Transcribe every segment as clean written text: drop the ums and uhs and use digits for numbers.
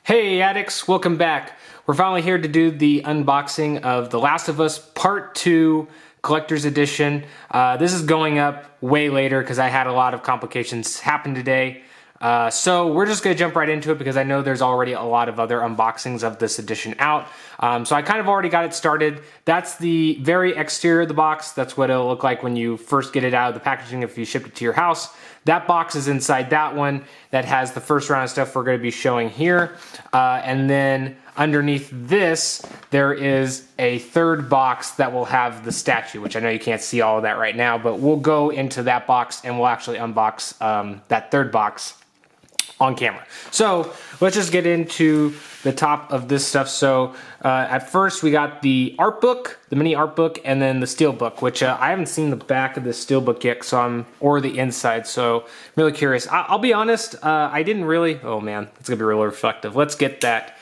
Hey Addicts, welcome back. We're finally here to do the unboxing of The Last of Us Part 2 Collector's Edition. This is going up way later because I had a lot of complications happen today. So we're just going to jump right into it because I know there's already a lot of other unboxings of this edition out. So I kind of already got it started. That's the very exterior of the box. That's what it'll look like when you first get it out of the packaging if you ship it to your house. That box is inside that one that has the first round of stuff we're going to be showing here. And then underneath this, there is a third box that will have the statue, which I know you can't see all of that right now, but we'll go into that box and we'll actually unbox that third box on camera. So let's just get into the top of this stuff. So at first we got the art book, the mini art book, and then the steel book, which I haven't seen the back of the steel book yet, or the inside, so I'm really curious. I'll be honest, I didn't really, oh man, it's gonna be really reflective. Let's get that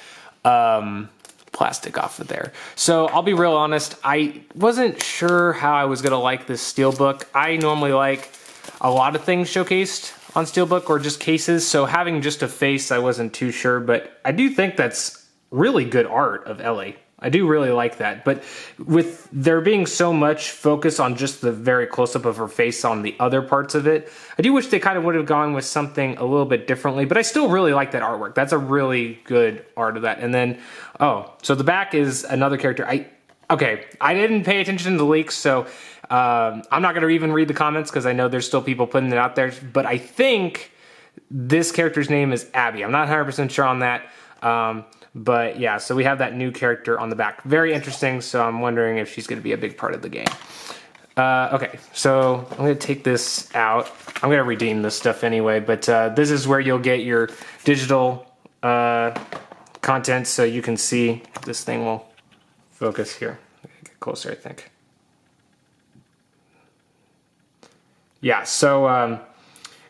plastic off of there. So I'll be real honest, I wasn't sure how I was gonna like this steel book. I normally like a lot of things showcased on steelbook or just cases, so having just a face I wasn't too sure, but I do think that's really good art of Ellie. I do really like that, but with there being so much focus on just the very close-up of her face on the other parts of it, I do wish they kind of would have gone with something a little bit differently, but I still really like that artwork. That's a really good art of that. And then, oh, so the back is another character. Okay, I didn't pay attention to the leaks, so I'm not going to even read the comments because I know there's still people putting it out there, but I think this character's name is Abby. I'm not 100% sure on that, but yeah, so we have that new character on the back. Very interesting, so I'm wondering if she's going to be a big part of the game. Okay, so I'm going to take this out. I'm going to redeem this stuff anyway, but this is where you'll get your digital content, so you can see. This thing will focus here. Get closer, I think. Yeah, so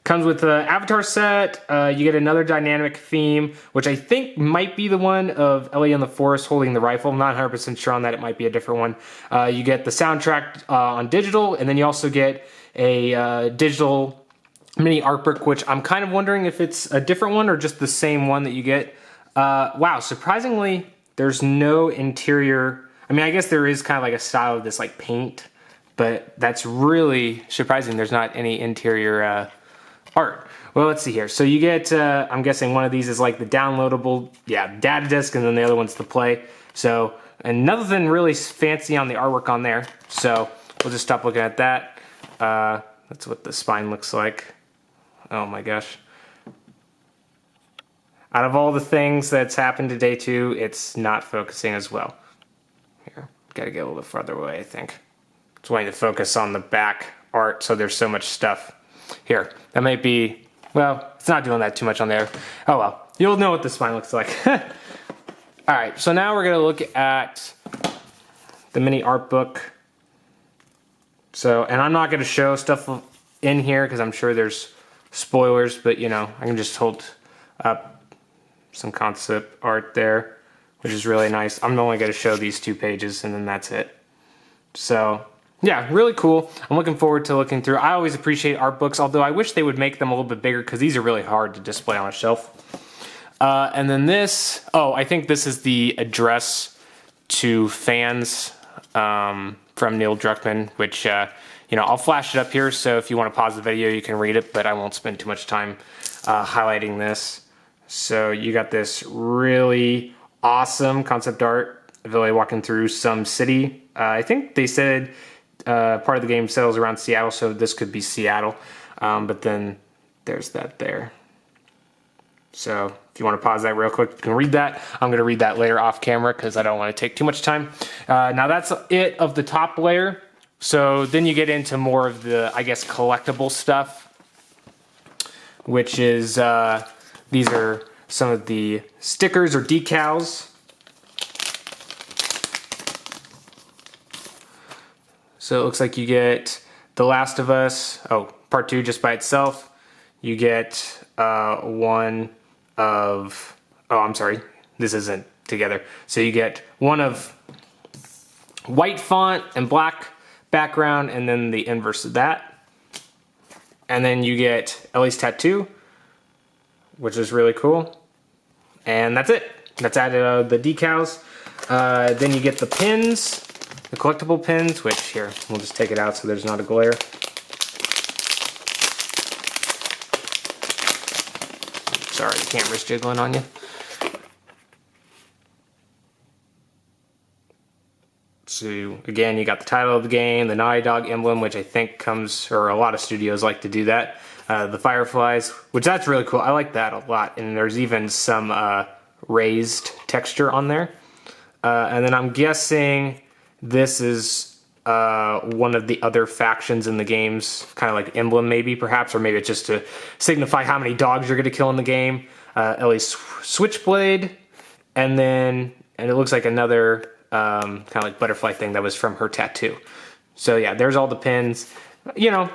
comes with the avatar set. You get another dynamic theme, which I think might be the one of Ellie in the forest holding the rifle. I'm not 100% sure on that. It might be a different one. You get the soundtrack on digital, and then you also get a digital mini art book, which I'm kind of wondering if it's a different one or just the same one that you get. Wow, surprisingly, there's no interior. I mean, I guess there is kind of like a style of this like paint, but that's really surprising. There's not any interior art. Well, let's see here. So you get, I'm guessing one of these is like the downloadable, yeah, data disc, and then the other one's the play. So, and nothing really fancy on the artwork on there. So we'll just stop looking at that. That's what the spine looks like. Oh my gosh. Out of all the things that's happened today too, it's not focusing as well. Here, gotta get a little bit farther away, I think. Just wanting to focus on the back art, so there's so much stuff. Here, that might be, well, it's not doing that too much on there. Oh well, you'll know what the spine looks like. Alright, so now we're gonna look at the mini art book. So, and I'm not gonna show stuff in here because I'm sure there's spoilers, but you know, I can just hold up some concept art there, which is really nice. I'm only gonna show these 2 pages and then that's it. So, yeah, really cool. I'm looking forward to looking through. I always appreciate art books, although I wish they would make them a little bit bigger because these are really hard to display on a shelf. And then this, oh, I think this is the address to fans from Neil Druckmann, which, you know, I'll flash it up here, so if you want to pause the video, you can read it, but I won't spend too much time highlighting this. So you got this really awesome concept art of Ellie walking through some city. I think they said part of the game settles around Seattle, so this could be Seattle. But then there's that there. So if you want to pause that real quick, you can read that. I'm going to read that later off camera because I don't want to take too much time. Now that's it of the top layer. So then you get into more of the, I guess, collectible stuff, which is, these are some of the stickers or decals. So it looks like you get The Last of Us, part 2 just by itself. You get one of, I'm sorry, this isn't together. So you get one of white font and black background, and then the inverse of that. And then you get Ellie's tattoo, which is really cool. And that's it. That's added the decals. Then you get the pins, the collectible pins, which here, we'll just take it out so there's not a glare. Sorry, the camera's jiggling on you. So again, you got the title of the game, the Naughty Dog emblem, which I think comes, or a lot of studios like to do that. The fireflies, which that's really cool. I like that a lot. And there's even some raised texture on there. And then I'm guessing this is one of the other factions in the game's kind of like emblem maybe, perhaps, or maybe it's just to signify how many dogs you're going to kill in the game. Ellie's switchblade, and it looks like another kind of like butterfly thing that was from her tattoo. So yeah, there's all the pins. You know,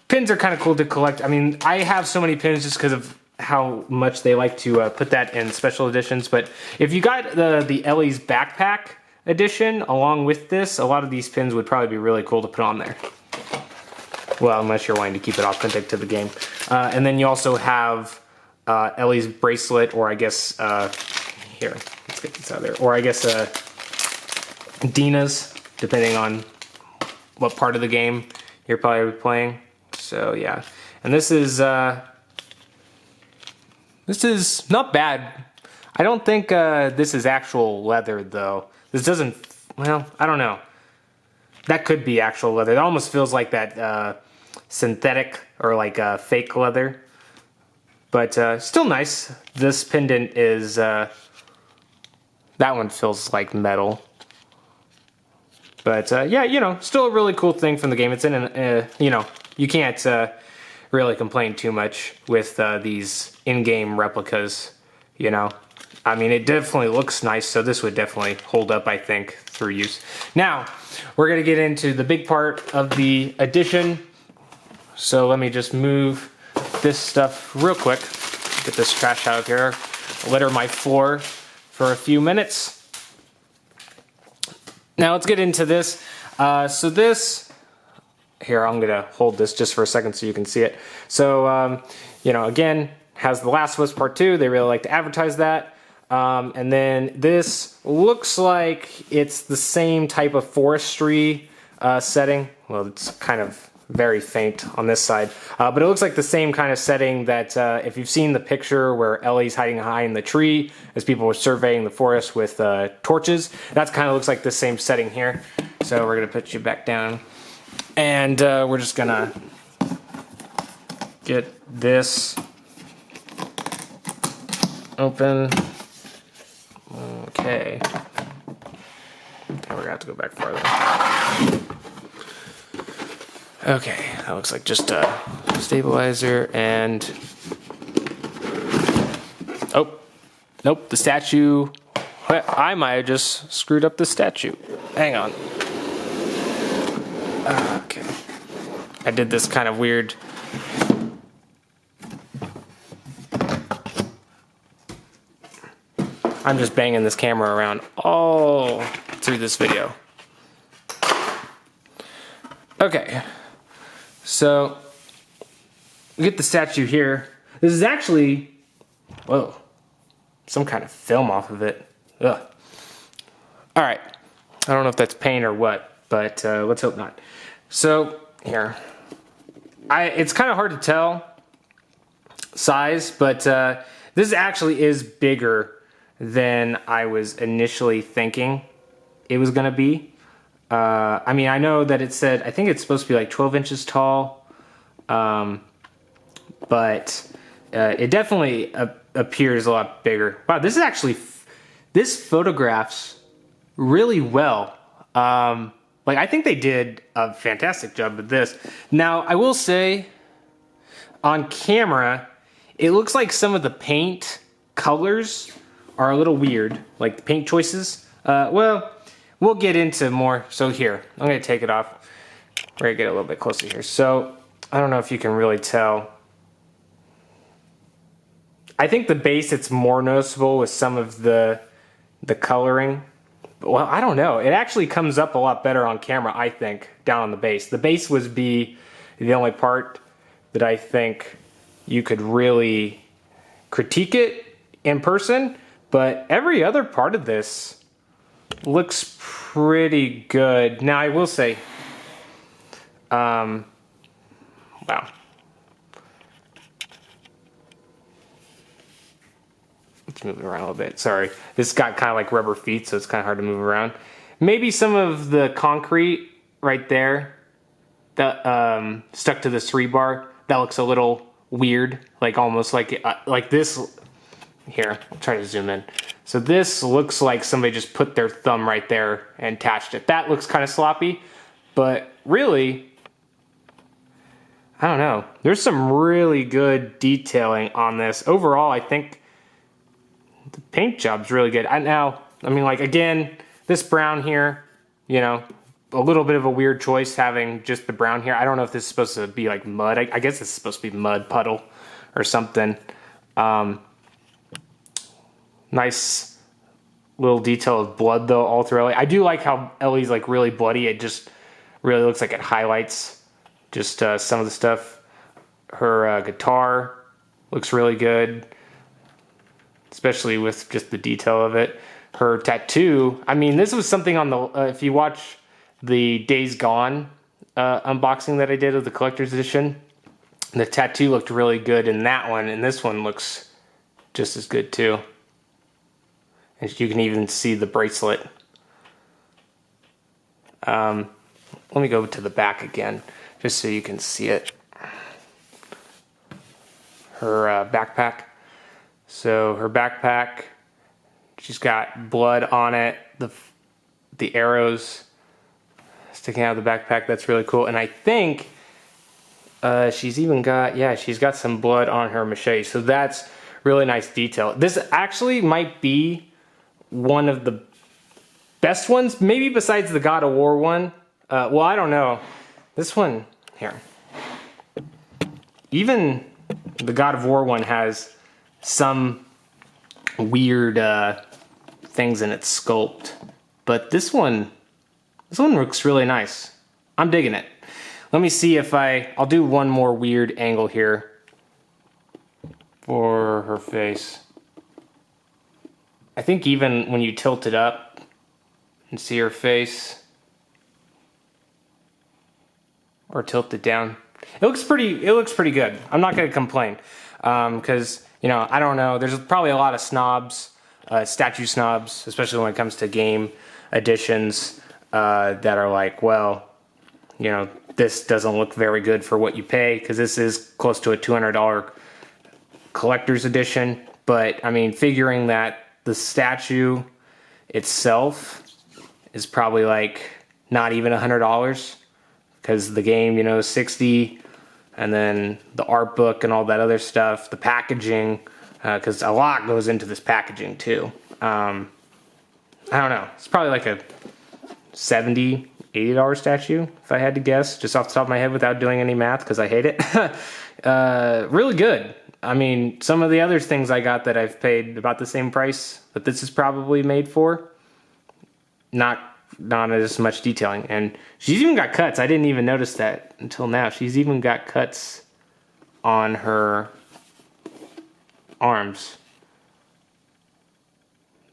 pins are kind of cool to collect. I mean, I have so many pins just because of how much they like to put that in special editions. But if you got the Ellie's backpack edition along with this, a lot of these pins would probably be really cool to put on there. Well, unless you're wanting to keep it authentic to the game. And then you also have Ellie's bracelet, or I guess, here, let's get this out of there. Or I guess Dina's, depending on what part of the game you're probably playing. So yeah, and this is not bad. I don't think this is actual leather though. This doesn't, well, I don't know. That could be actual leather. It almost feels like that synthetic or like fake leather. But still nice. This pendant is, that one feels like metal. But yeah, you know, still a really cool thing from the game. It's in an, you know, you can't really complain too much with these in-game replicas, you know. I mean, it definitely looks nice, so this would definitely hold up, I think, through use. Now, we're going to get into the big part of the edition. So let me just move this stuff real quick. Get this trash out of here. Litter my floor for a few minutes. Now let's get into this. So this, here, I'm gonna hold this just for a second so you can see it. So, you know, again, has The Last of Us Part 2. They really like to advertise that. And then this looks like it's the same type of forestry setting. Well, it's kind of very faint on this side. But it looks like the same kind of setting that if you've seen the picture where Ellie's hiding behind the tree as people were surveying the forest with torches, that kind of looks like the same setting here. So we're going to put you back down. And we're just going to get this open. Okay. We're going to have to go back farther. Okay, that looks like just a stabilizer and... Oh, nope, the statue... I might have just screwed up the statue. Hang on. Okay. I did this kind of weird... I'm just banging this camera around all through this video. Okay. So, we get the statue here. This is actually, whoa, some kind of film off of it. Ugh. All right. I don't know if that's paint or what, but let's hope not. So, here. It's kind of hard to tell size, but this actually is bigger than I was initially thinking it was going to be. I mean, I know that it said, I think it's supposed to be like 12 inches tall, but it definitely appears a lot bigger. Wow, this is actually, this photographs really well. Like, I think they did a fantastic job with this. Now, I will say, on camera, it looks like some of the paint colors are a little weird, like the paint choices. Well, we'll get into more. So here, I'm going to take it off. We're going to get a little bit closer here. So, I don't know if you can really tell. I think the base, it's more noticeable with some of the coloring. Well, I don't know. It actually comes up a lot better on camera, I think, down on the base. The base would be the only part that I think you could really critique it in person. But every other part of this looks pretty good. Now, I will say, wow. Let's move it around a little bit. Sorry. This got kind of like rubber feet, so it's kind of hard to move around. Maybe some of the concrete right there that stuck to this rebar, that looks a little weird. Like almost like this. Here, I'll try to zoom in. So this looks like somebody just put their thumb right there and attached it. That looks kind of sloppy, but really, I don't know. There's some really good detailing on this. Overall, I think the paint job's really good. I mean, like, again, this brown here, you know, a little bit of a weird choice having just the brown here. I don't know if this is supposed to be like mud. I guess it's supposed to be mud puddle or something. Nice little detail of blood though all through Ellie. I do like how Ellie's like really bloody. It just really looks like it highlights just some of the stuff. Her guitar looks really good, especially with just the detail of it. Her tattoo, I mean, this was something on the, if you watch the Days Gone unboxing that I did of the collector's edition, the tattoo looked really good in that one, and this one looks just as good too. And you can even see the bracelet. Let me go to the back again, just so you can see it. Her backpack. So her backpack, she's got blood on it. The arrows sticking out of the backpack. That's really cool. And I think she's even got, yeah, she's got some blood on her machete. So that's really nice detail. This actually might be one of the best ones, maybe besides the God of War one. Well, I don't know. This one, here. Even the God of War one has some weird things in its sculpt. But this one looks really nice. I'm digging it. Let me see if I'll do one more weird angle here for her face. I think even when you tilt it up and see her face, or tilt it down, it looks pretty good. I'm not gonna complain, because, you know, I don't know, there's probably a lot of snobs, statue snobs, especially when it comes to game editions, that are like, well, you know, this doesn't look very good for what you pay, because this is close to a $200 collector's edition. But I mean, figuring that the statue itself is probably like not even $100, because the game, you know, is $60, and then the art book and all that other stuff, the packaging, because a lot goes into this packaging too. I don't know, it's probably like a $70, $80 statue, if I had to guess, just off the top of my head without doing any math, because I hate it. Really good. I mean, some of the other things I got that I've paid about the same price that this is probably made for, not as much detailing. And she's even got cuts. I didn't even notice that until now. She's even got cuts on her arms.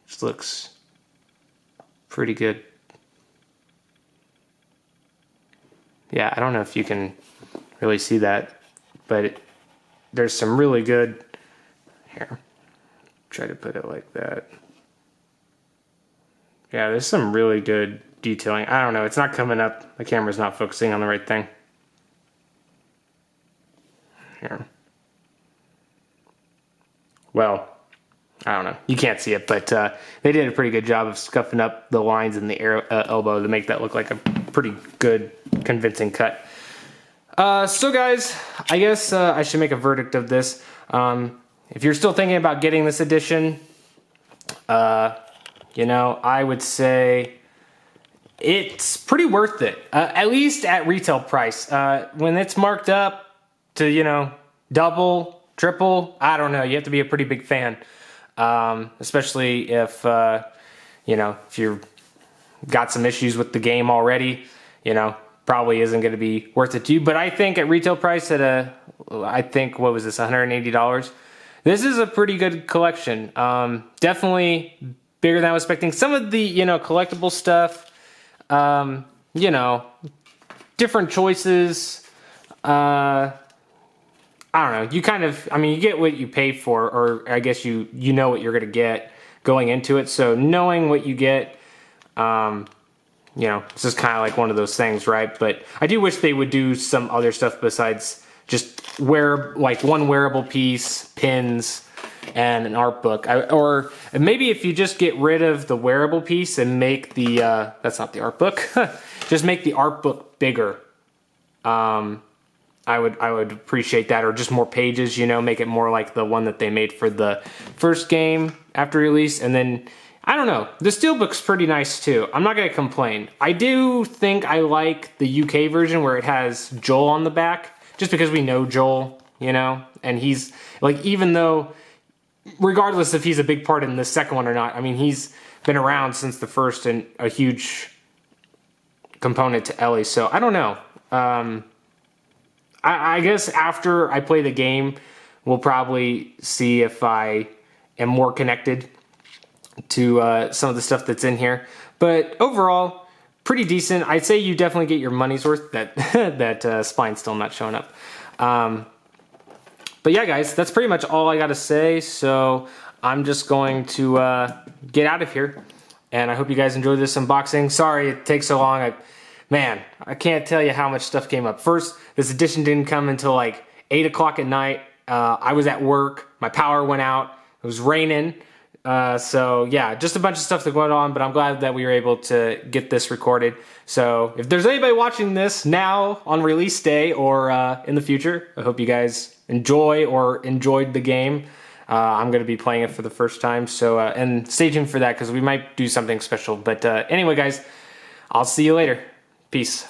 This looks pretty good. Yeah, I don't know if you can really see that, but there's some really good, here, try to put it like that. Yeah, there's some really good detailing. I don't know, it's not coming up. The camera's not focusing on the right thing. Here. Well, I don't know. You can't see it, but they did a pretty good job of scuffing up the lines in the elbow to make that look like a pretty good, convincing cut. So guys, I guess I should make a verdict of this. If you're still thinking about getting this edition, you know, I would say it's pretty worth it, at least at retail price. When it's marked up to, you know, double, triple, I don't know, you have to be a pretty big fan. Especially if, you know, if you've got some issues with the game already, you know, probably isn't going to be worth it to you. But I think at retail price at I think, what was this, $180? this is a pretty good collection. Definitely bigger than I was expecting. Some of the, you know, collectible stuff, you know, different choices. I don't know. You kind of, I mean, you get what you pay for, or I guess you know what you're going to get going into it. So knowing what you get, you know, this is kind of like one of those things, right? But I do wish they would do some other stuff besides just like one wearable piece, pins, and an art book. Or maybe if you just get rid of the wearable piece and make the, that's not the art book, just make the art book bigger. I would appreciate that, or just more pages, you know, make it more like the one that they made for the first game after release. And then, I don't know, the steelbook's pretty nice too. I'm not gonna complain. I do think I like the UK version where it has Joel on the back, just because we know Joel, you know, and he's, like, even though, regardless if he's a big part in the second one or not, I mean, he's been around since the first and a huge component to Ellie, so I don't know. I guess after I play the game, we'll probably see if I am more connected to some of the stuff that's in here. But overall, pretty decent. I'd say you definitely get your money's worth. That spine's still not showing up. But yeah, guys, that's pretty much all I got to say. So I'm just going to get out of here. And I hope you guys enjoyed this unboxing. Sorry it takes so long. Man, I can't tell you how much stuff came up. First, this edition didn't come until like 8 o'clock at night. I was at work. My power went out. It was raining. So yeah, just a bunch of stuff that went on, but I'm glad that we were able to get this recorded. So if there's anybody watching this now on release day or in the future, I hope you guys enjoy or enjoyed the game. I'm going to be playing it for the first time. So, and stay tuned for that because we might do something special. But anyway, guys, I'll see you later. Peace.